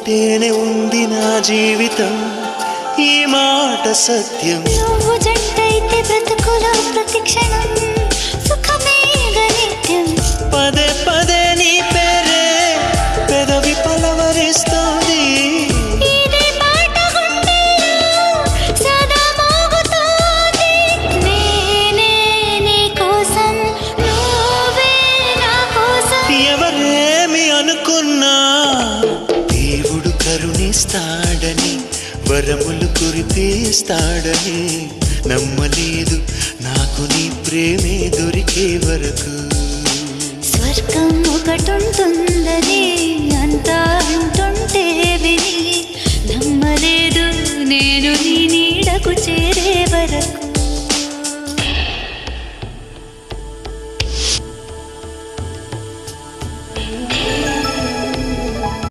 ఉంటేనే ఉంది నా జీవితం, ఈ మాట సత్యం. నువ్వు జంటైతే బ్రతుకులో ప్రతి క్షణం సుఖమే నిత్యం. పదే పదే నీ పేరే పెదవి పలవరిస్తోంది. ఇదే పాట గుండెల్లో సదా మోగుతోంది. నేనే నీ కోసం, నువ్వే నా కోసం. ఎవరేమి అనుకున్నా దేవుడు కరుణిస్తాడని, వరములు కురిపిస్తాడని నమ్మలేదు నాకు నీ ప్రేమే దొరికే వరకు. స్వర్గం ఒకటుంటుందని అంతా